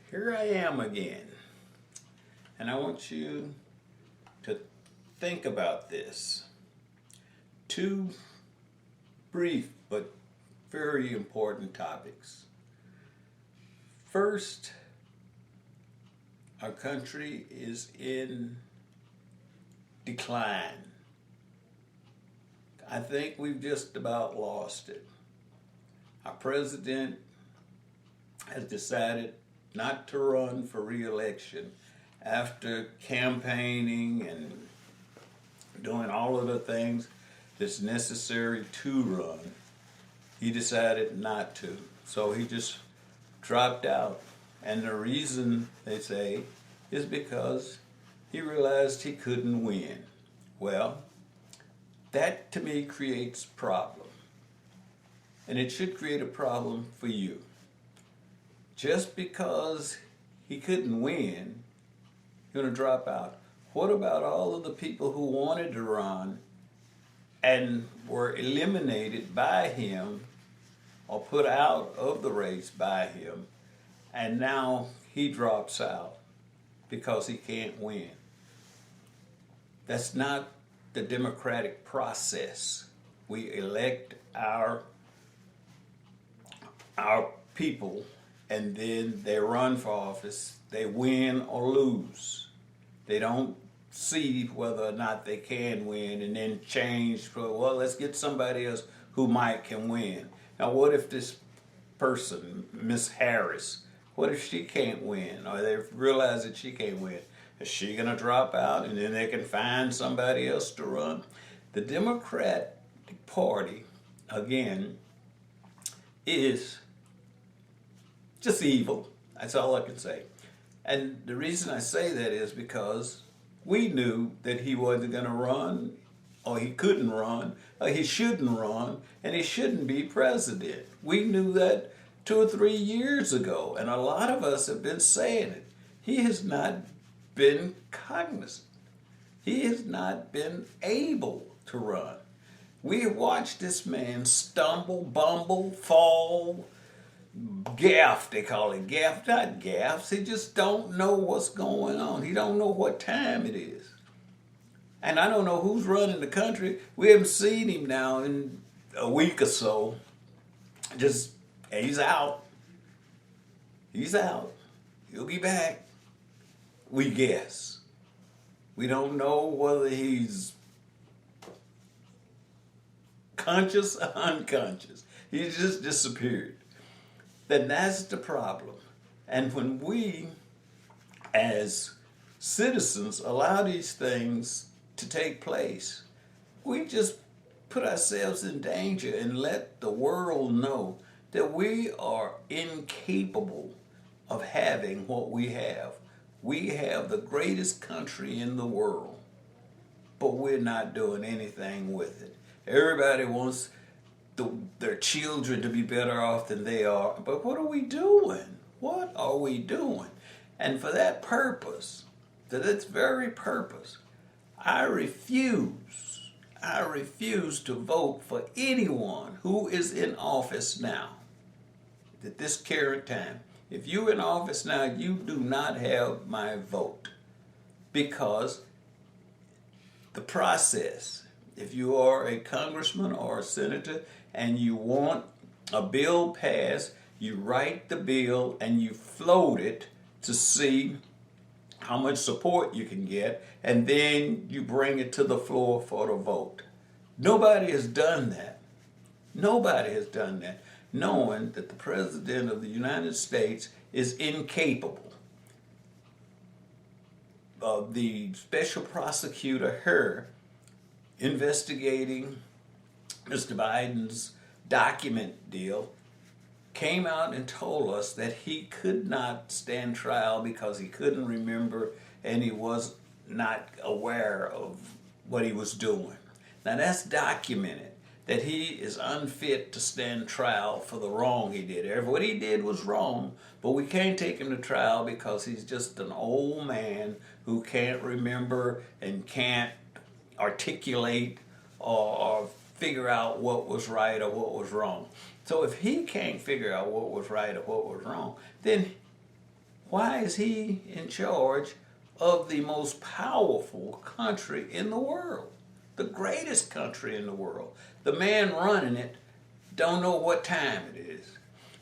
Here I am again. And I want you to think about this. Two brief but very important topics. First, our country is in decline. I think we've just about lost it. Our president has decided not to run for re-election after campaigning and doing all of the things that's necessary to run. He decided not to. So he just dropped out. And the reason, they say, is because he realized he couldn't win. Well, that to me creates a problem. And it should create a problem for you. Just because he couldn't win, you're going to drop out. What about all of the people who wanted to run and were eliminated by him or put out of the race by him, and now he drops out because he can't win? That's not the democratic process. We elect our people, and then they run for office. They win or lose. They don't see whether or not they can win and then change for, well, let's get somebody else who might can win. Now, what if this person, Miss Harris, what if she can't win, or they realize that she can't win? Is she going to drop out and then they can find somebody else to run? The Democratic Party, again, is just evil. That's all I can say. And the reason I say that is because we knew that he wasn't going to run, or he couldn't run, or he shouldn't run, and he shouldn't be president. We knew that 2 or 3 years ago, and a lot of us have been saying it. He has not been cognizant. He has not been able to run. We have watched this man stumble, bumble, fall, gaff, they call it. Gaff, not gaffs. He just don't know what's going on. He don't know what time it is. And I don't know who's running the country. We haven't seen him now in a week or so. Just, he's out. He's out. He'll be back. We guess. We don't know whether he's conscious or unconscious. He just disappeared. Then that's the problem. And when we, as citizens, allow these things to take place, we just put ourselves in danger and let the world know that we are incapable of having what we have. We have the greatest country in the world, but we're not doing anything with it. Everybody wants their children to be better off than they are. But what are we doing? What are we doing? And for that purpose, for this very purpose, I refuse to vote for anyone who is in office now at this current time. If you're in office now, you do not have my vote, because the process, if you are a congressman or a senator and you want a bill passed, you write the bill and you float it to see how much support you can get, and then you bring it to the floor for the vote. Nobody has done that. Nobody has done that, knowing that the President of the United States is incapable. The special prosecutor, her, investigating Mr. Biden's document deal, came out and told us that he could not stand trial because he couldn't remember and he was not aware of what he was doing. Now that's documented, that he is unfit to stand trial for the wrong he did. What he did was wrong, but we can't take him to trial because he's just an old man who can't remember and can't articulate or figure out what was right or what was wrong. So if he can't figure out what was right or what was wrong, then Why is he in charge of the most powerful country in the world? The greatest country in the world. The man running it don't know what time it is.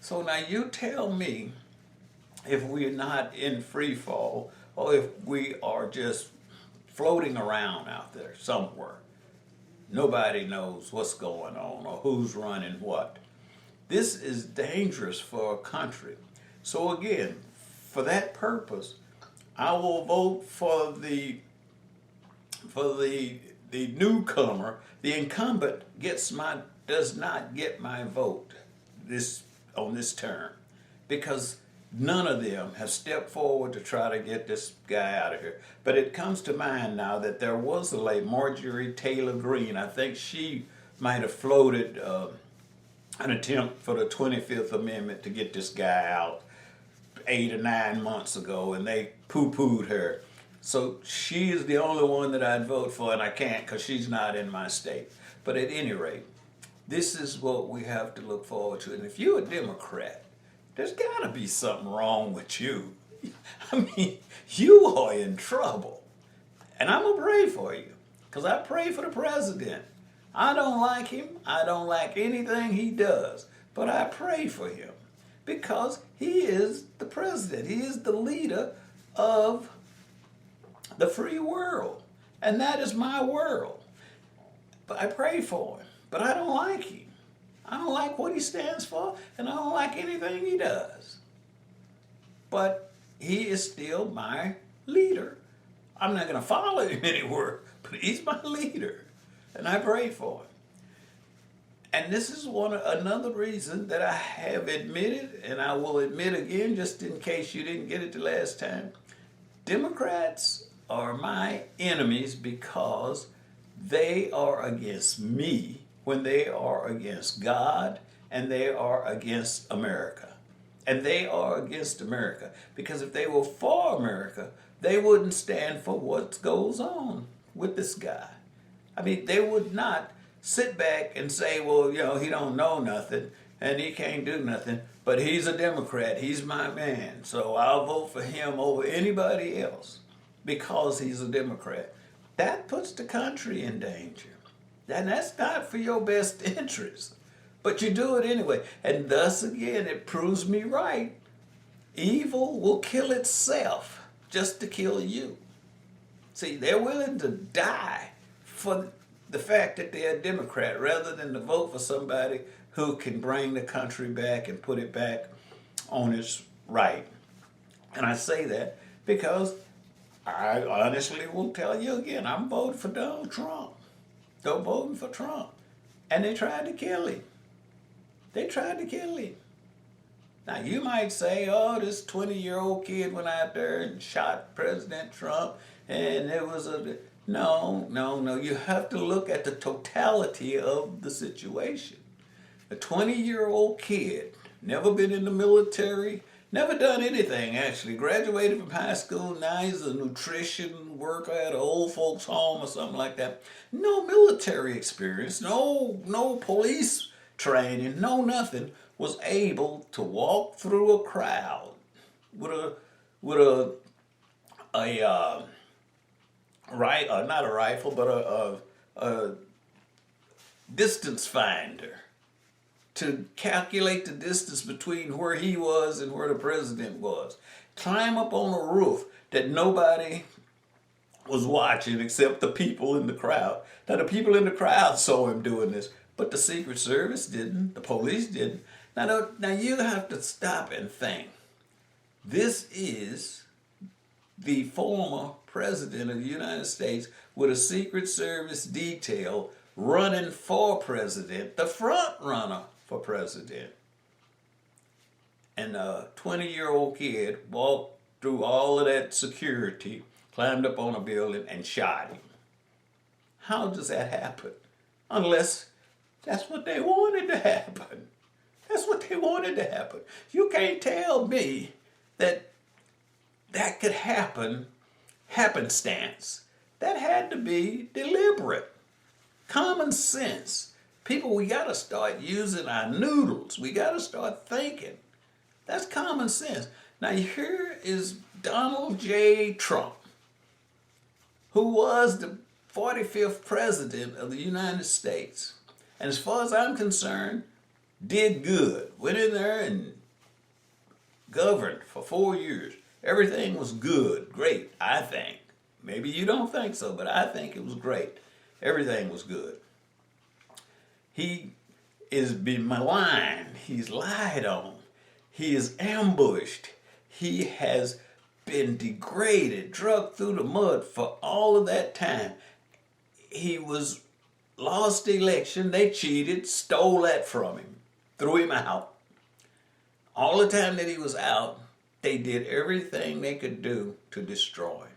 So now you tell me, if we're not in free fall, or if we are just floating around out there somewhere, nobody knows what's going on or who's running what. This is dangerous for a country. So again, for that purpose, I will vote for the newcomer. The incumbent does not get my vote on this term, because none of them have stepped forward to try to get this guy out of here. But it comes to mind now that there was a lady, Marjorie Taylor Greene. I think she might have floated an attempt for the 25th Amendment to get this guy out 8 or 9 months ago, and they poo-pooed her. So she is the only one that I'd vote for, and I can't because she's not in my state. But at any rate, this is what we have to look forward to. And if you're a Democrat, there's got to be something wrong with you. I mean, you are in trouble. And I'm going to pray for you, because I pray for the president. I don't like him. I don't like anything he does. But I pray for him, because he is the president. He is the leader of the free world. And that is my world. But I pray for him. But I don't like him. I don't like what he stands for, and I don't like anything he does. But he is still my leader. I'm not going to follow him anywhere, but he's my leader. And I pray for him. And this is another reason that I have admitted, and I will admit again just in case you didn't get it the last time. Democrats are my enemies because they are against me when they are against God, and they are against America. And they are against America because if they were for America, they wouldn't stand for what goes on with this guy. I mean, they would not sit back and say, well, he don't know nothing and he can't do nothing, but he's a Democrat, he's my man, so I'll vote for him over anybody else because he's a Democrat. That puts the country in danger. And that's not for your best interest. But you do it anyway. And thus again, it proves me right. Evil will kill itself just to kill you. See, they're willing to die for the fact that they're a Democrat rather than to vote for somebody who can bring the country back and put it back on its right. And I say that because I honestly will tell you again, I'm voting for Donald Trump. They're voting for Trump. And they tried to kill him. They tried to kill him. Now you might say, oh, this 20-year-old kid went out there and shot President Trump and it was a... No. You have to look at the totality of the situation. A 20-year-old kid, never been in the military, never done anything actually, graduated from high school, now he's a nutrition worker at an old folks home or something like that. No military experience, no police training, no nothing, was able to walk through a crowd with not a rifle, but a distance finder to calculate the distance between where he was and where the president was. Climb up on a roof that nobody was watching except the people in the crowd. Now the people in the crowd saw him doing this, but the Secret Service didn't, the police didn't. Now you have to stop and think. This is the former president of the United States with a Secret Service detail running for president, the front runner for president. And a 20-year-old kid walked through all of that security, climbed up on a building and shot him. How does that happen? Unless that's what they wanted to happen. That's what they wanted to happen. You can't tell me that could happen happenstance. That had to be deliberate. Common sense. People, we got to start using our noodles. We got to start thinking. That's common sense. Now here is Donald J. Trump, who was the 45th president of the United States. And as far as I'm concerned, did good. Went in there and governed for 4 years. Everything was good, great, I think. Maybe you don't think so, but I think it was great. Everything was good. He is been maligned. He's lied on. He is ambushed. He has been degraded, dragged through the mud for all of that time. He was lost the election. They cheated, stole that from him, threw him out. All the time that he was out, they did everything they could do to destroy him.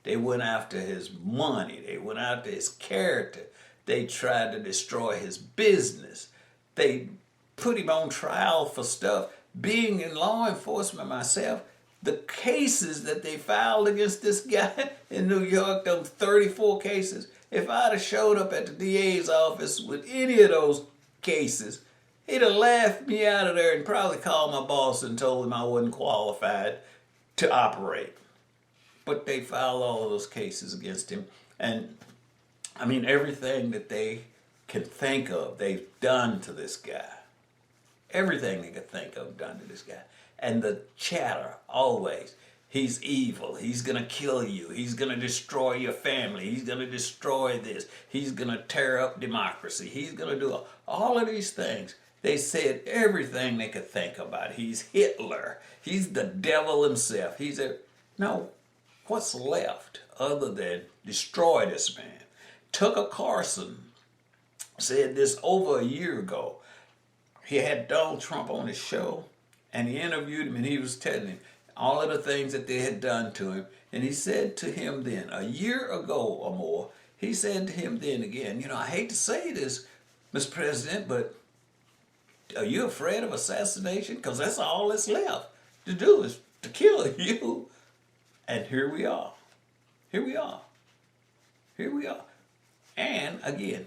They went after his money. They went after his character. They tried to destroy his business. They put him on trial for stuff. Being in law enforcement myself, the cases that they filed against this guy in New York, those 34 cases, if I'd have showed up at the DA's office with any of those cases, he'd have laughed me out of there and probably called my boss and told him I wasn't qualified to operate. But they filed all of those cases against him. And I mean, everything that they can think of, they've done to this guy. Everything they could think of done to this guy. And the chatter, always, he's evil, he's gonna kill you, he's gonna destroy your family, he's gonna destroy this, he's gonna tear up democracy, he's gonna do all of these things. They said everything they could think about. He's Hitler, he's the devil himself, no, what's left other than destroy this man? Tucker Carlson said this over a year ago. He had Donald Trump on his show, and he interviewed him, and he was telling him all of the things that they had done to him. And he said to him then, a year ago or more, he said to him then again, I hate to say this, Mr. President, but are you afraid of assassination? Because that's all that's left to do is to kill you. And here we are. Here we are. Here we are. And again,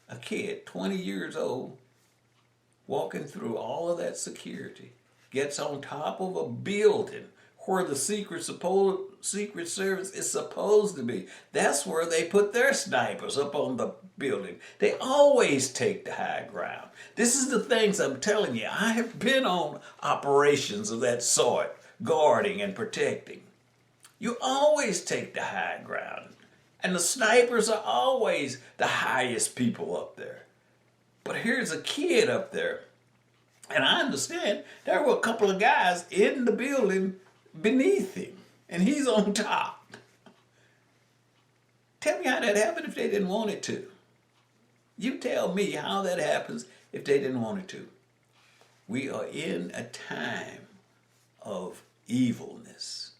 a kid, 20 years old, walking through all of that security, gets on top of a building where the Secret Service is supposed to be. That's where they put their snipers, up on the building. They always take the high ground. This is the things I'm telling you. I have been on operations of that sort, guarding and protecting. You always take the high ground. And the snipers are always the highest people up there. But here's a kid up there. And I understand there were a couple of guys in the building beneath him. And he's on top. Tell me how that happened if they didn't want it to. You tell me how that happens if they didn't want it to. We are in a time of evilness.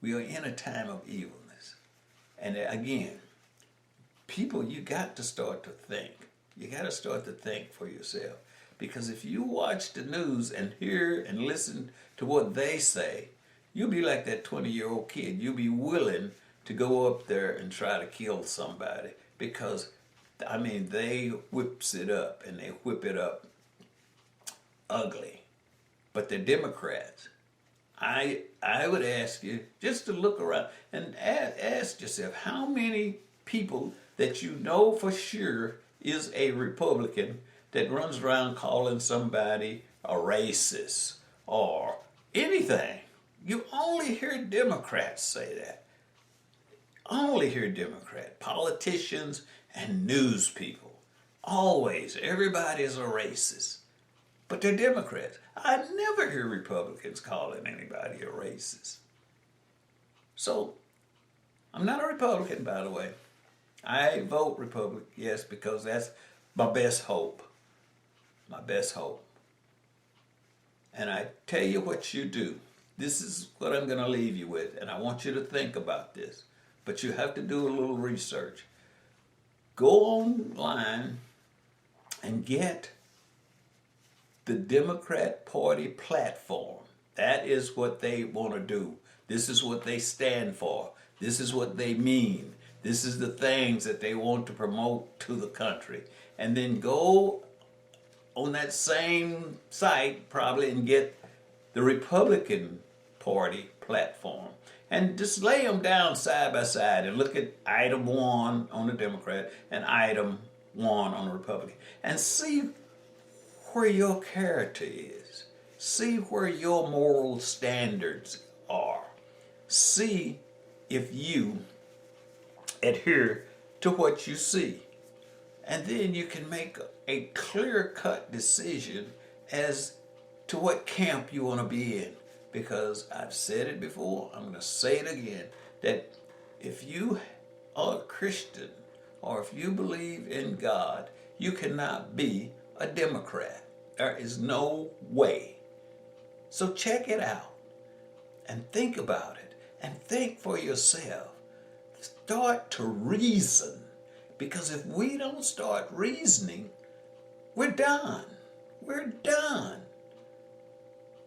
We are in a time of evilness. And again, people, you got to start to think. You got to start to think for yourself. Because if you watch the news and hear and listen to what they say, you'll be like that 20-year-old kid. You'll be willing to go up there and try to kill somebody. Because, they whips it up, and they whip it up ugly. But they're Democrats. I would ask you just to look around and ask yourself how many people that you know for sure is a Republican that runs around calling somebody a racist or anything. You only hear Democrats say that. Only hear Democrats, politicians and news people. Always, everybody's a racist. But they're Democrats. I never hear Republicans calling anybody a racist. So, I'm not a Republican, by the way. I vote Republican, yes, because that's my best hope. My best hope. And I tell you what you do. This is what I'm going to leave you with, and I want you to think about this. But you have to do a little research. Go online and get the Democrat Party platform. That is what they want to do. This is what they stand for. This is what they mean. This is the things that they want to promote to the country. And then go on that same site probably and get the Republican Party platform and just lay them down side by side and look at item 1 on the Democrat and item 1 on the Republican and see where your character is. See where your moral standards are. See if you adhere to what you see. And then you can make a clear-cut decision as to what camp you want to be in. Because I've said it before, I'm going to say it again, that if you are a Christian or if you believe in God, you cannot be a Democrat. There is no way. So check it out and think about it and think for yourself. Start to reason. Because if we don't start reasoning, we're done. We're done.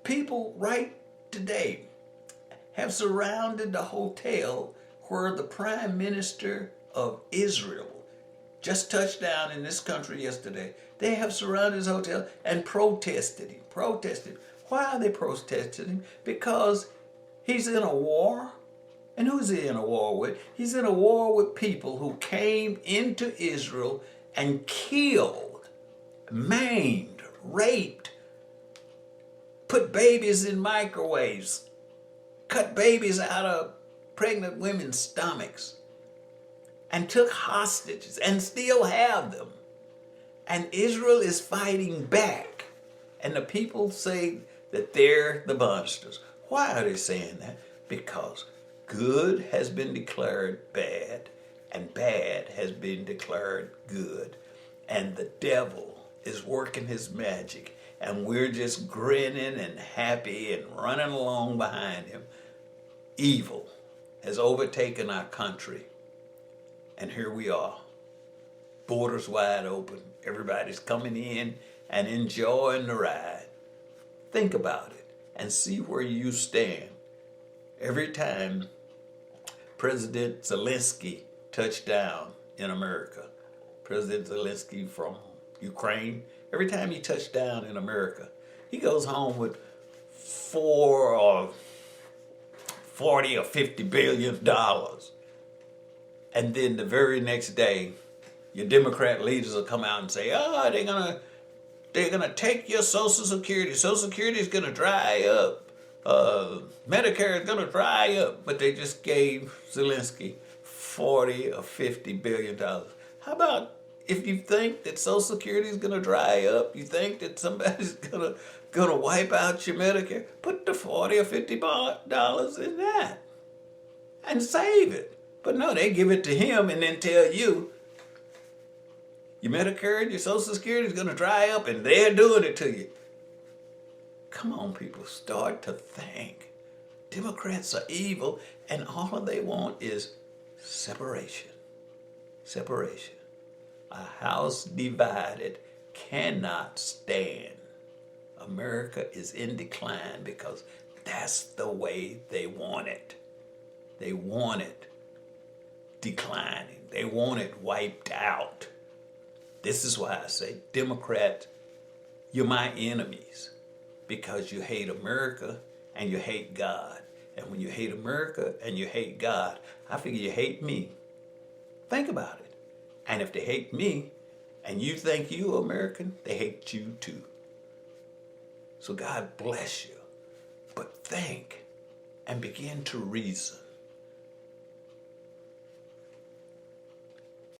People right today have surrounded the hotel where the Prime Minister of Israel just touched down in this country yesterday. They have surrounded his hotel and protested him. Protested. Why are they protesting him? Because he's in a war. And who's he in a war with? He's in a war with people who came into Israel and killed, maimed, raped, put babies in microwaves, cut babies out of pregnant women's stomachs, and took hostages and still have them. And Israel is fighting back. And the people say that they're the monsters. Why are they saying that? Because good has been declared bad, and bad has been declared good. And the devil is working his magic, and we're just grinning and happy and running along behind him. Evil has overtaken our country, and here we are. Borders wide open. Everybody's coming in and enjoying the ride. Think about it and see where you stand. Every time President Zelensky touched down in America, President Zelensky from Ukraine, every time he touched down in America, he goes home with $40 or $50 billion. And then the very next day, your Democrat leaders will come out and say, they're gonna take your Social Security. Social Security is gonna dry up. Medicare is gonna dry up. But they just gave Zelensky $40 or $50 billion. How about if you think that Social Security is gonna dry up, you think that somebody's gonna wipe out your Medicare, put the $40 or $50 in that and save it. But no, they give it to him and then tell you your Medicare and your Social Security is going to dry up, and they're doing it to you. Come on, people, start to think. Democrats are evil, and all they want is separation. Separation. A house divided cannot stand. America is in decline because that's the way they want it. They want it declining. They want it wiped out. This is why I say, Democrats, you're my enemies because you hate America and you hate God. And when you hate America and you hate God, I figure you hate me. Think about it. And if they hate me and you think you're American, they hate you too. So God bless you. But think and begin to reason.